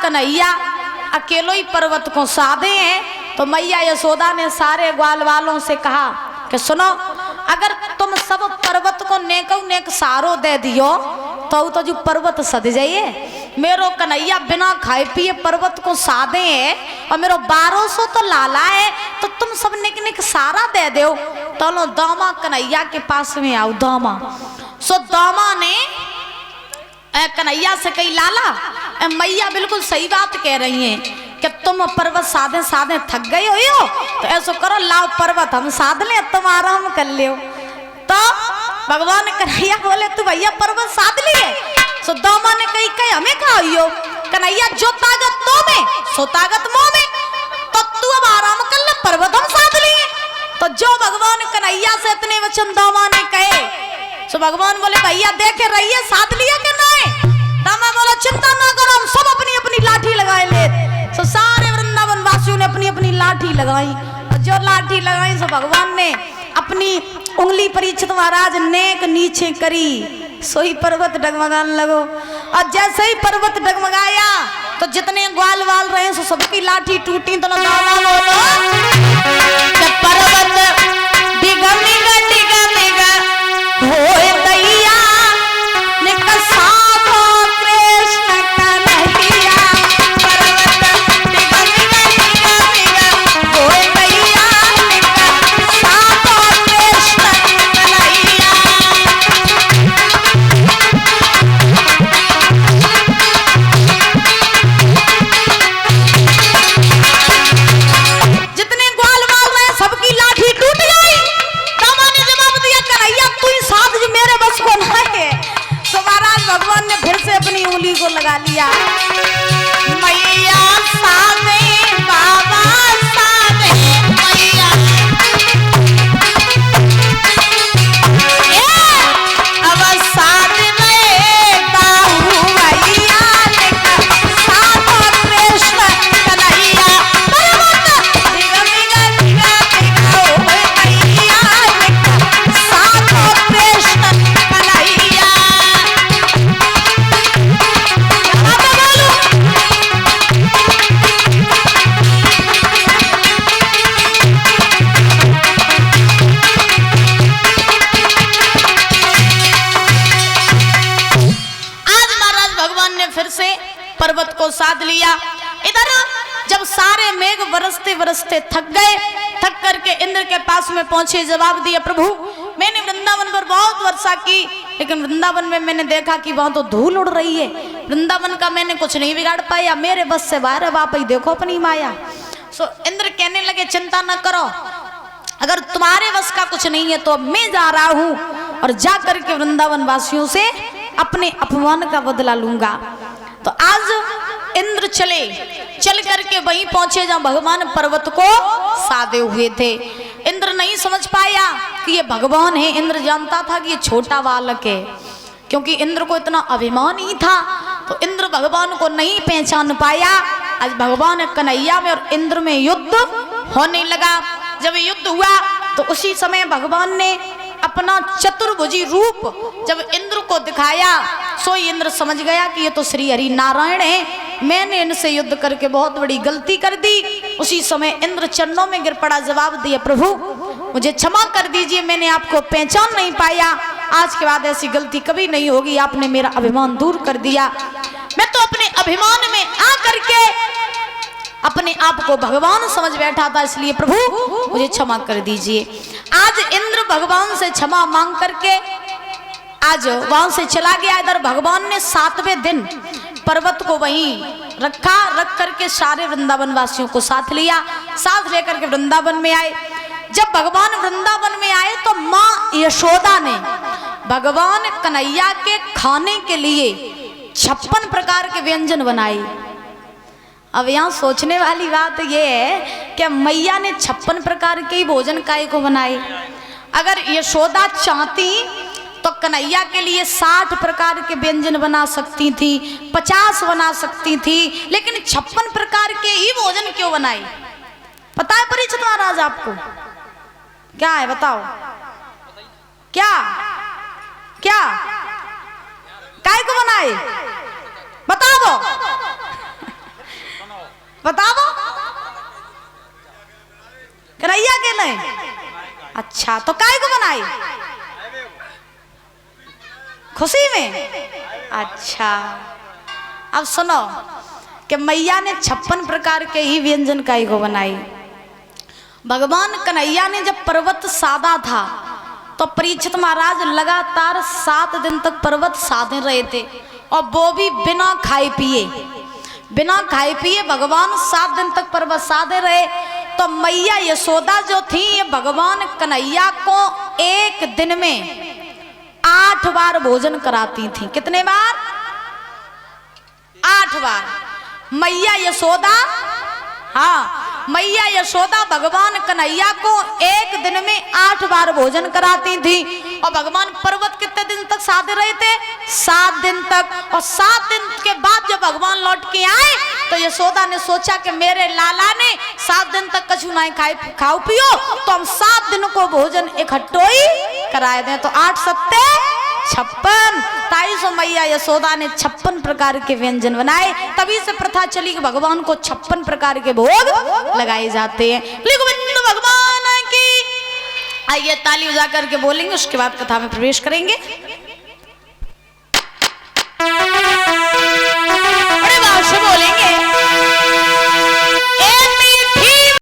कन्हैया अकेलो ही पर्वत को साधे हैं। तो मैया यशोदा ने सारे ग्वाल वालों से कहा कि सुनो, अगर तुम सब पर्वत को नेको नेक सारो दे दियो तो जो पर्वत सद जाइए। मेरो कन्हैया बिना खाए पिए पर्वत को साधे है और मेरो 1200 तो लाला है, तो तुम सब निक निक सारा दे दो। तो लो दामा कन्हैया के पास में आओ। दामा सो दामा ने कन्हैया से कही, लाला मैया बिल्कुल सही बात कह रही हैं कि तुम पर्वत साधे साधे थक गए हो, तो ऐसा करो लाओ पर्वत हम साध ले, तुम आराम कर लियो। तो भगवान कन्हैया बोले तू भैया पर्वत साध लिए। सो दामा ने कही कही हमें खाओ। कन्हैया जो ताकत तो में सो ताकत मुंह में, तो तू अब आराम कर ले, पर्वत हम साध लिए। तो जो भगवान कन्हैया से इतने वचन दामा ने कहे, सो भगवान बोले भैया देखे रहिए साध लिया कि नहीं। दामा बोला चिंता ना करो, हम सब अपनी अपनी लाठी लगाए ले। सो सारे वृंदावन वासियों ने अपनी अपनी लाठी लगाई, और जो लाठी लगाई सो भगवान ने अपनी उंगली परीक्षित महाराज नेक नीचे करी, सोई पर्वत डगमगाने लगो। और जैसे ही पर्वत डगमगाया तो जितने ग्वाल वाल रहे सो सबकी लाठी टूटी। तो दामा बोलो पर्वत डिगा निगा डिगा निगा होए दैया निकसा को लगा लिया। मैया साधे बाबा साधे मैया, अब साध में बाहु मैया साधो कृष्ण कन्हैया दिगा दिगा दिगा दिगा हो मैया साधो कृष्ण कन्हैया। पर्वत को साध लिया। इधर जब सारे मेघ बरसते बरसते थक गए, थक करके इंद्र के पास में पहुंचे, जवाब दिया प्रभु मैंने वृंदावन पर बहुत वर्षा की, लेकिन वृंदावन में मैंने देखा कि वहां तो धूल उड़ रही है, वृंदावन का मैंने कुछ नहीं बिगाड़ पाया, मेरे बस से बाहर है, आप ही देखो अपनी माया। सो इंद्र कहने लगे चिंता न करो, अगर तुम्हारे बस का कुछ नहीं है तो मैं जा रहा हूं और जा करके वृंदावन वासियों से अपने अपमान का बदला लूंगा। तो आज इंद्र चल करके वहीं पहुंचे जहां भगवान पर्वत को साधे हुए थे। इंद्र नहीं समझ पाया कि ये भगवान है, इंद्र जानता था कि ये छोटा बालक है, क्योंकि इंद्र को इतना अभिमान ही था। तो इंद्र भगवान को नहीं पहचान पाया। आज भगवान कन्हैया में और इंद्र में युद्ध होने लगा। जब युद्ध हुआ तो उसी समय भगवान ने अपना चतुर्भुजी रूप जब इंद्र को दिखाया, सो इंद्र समझ गया कि ये तो श्री हरि नारायण है, मैंने इनसे युद्ध करके बहुत बड़ी गलती कर दी। उसी समय इंद्र चरणों में गिर पड़ा, जवाब दिया प्रभु मुझे क्षमा कर दीजिए, मैंने आपको पहचान नहीं पाया, आज के बाद ऐसी गलती कभी नहीं होगी, आपने मेरा अभिमान दूर कर दिया। मैं तो अपने अभिमान में आ करके अपने आप को भगवान समझ बैठा था, इसलिए प्रभु मुझे क्षमा कर दीजिए। आज इंद्र भगवान से क्षमा मांग करके आज वहां से चला गया। इधर भगवान ने 7वें दिन पर्वत को वहीं रख करके सारे वृंदावन वासियों को साथ लिया, साथ लेकर के वृंदावन में आए। जब भगवान वृंदावन में आए तो माँ यशोदा ने भगवान कन्हैया के खाने के लिए 56 प्रकार के व्यंजन बनाए। अब यहाँ सोचने वाली बात यह है कि मैया ने 56 प्रकार के भोजन काय को बनाए। अगर यशोदा चाहती तो कन्हैया के लिए 60 प्रकार के व्यंजन बना सकती थी, 50 बना सकती थी, लेकिन 56 प्रकार के ही भोजन क्यों बनाए? पता है परीक्षित महाराज आपको क्या है? बताओ क्या क्या काय को बनाए? बताओ। बताओ। कन्हैया के नहीं? अच्छा, तो काय को बनाई? खुशी में। अच्छा, अब सुनो कि मैया ने 56 प्रकार के ही व्यंजन काय को बनाई। भगवान कन्हैया ने जब पर्वत साधा था तो परीक्षित महाराज लगातार 7 दिन तक पर्वत साधे रहे थे, और वो भी बिना खाए पिए। बिना खाए पिए भगवान 7 दिन तक पर्वत साधे रहे। तो मैया यशोदा जो थी, ये भगवान कन्हैया को एक दिन में 8 बार भोजन कराती थी। कितने बार? 8 बार। मैया यशोदा, हाँ, मैया यशोदा भगवान कन्हैया को एक दिन में 8 बार भोजन कराती थी। और भगवान पर्वत कितने दिन तक साधे रहे थे? 7 दिन तक। और 7 दिन के बाद जब भगवान लौट के आए तो यशोदा ने सोचा कि मेरे लाला ने 7 दिन तक कछु नहीं खाओ पियो, तो हम 7 दिन को भोजन इकट्ठो ही कराए दें। तो 8 सत्ते 56। ताई सो मैया यशोदा ने 56 प्रकार के व्यंजन बनाए। तभी से प्रथा चली कि भगवान को 56 प्रकार के भोग लगाए जाते हैं। गोविंद भगवान की। आइए ताली बजा करके बोलेंगे, उसके बाद कथा में प्रवेश करेंगे।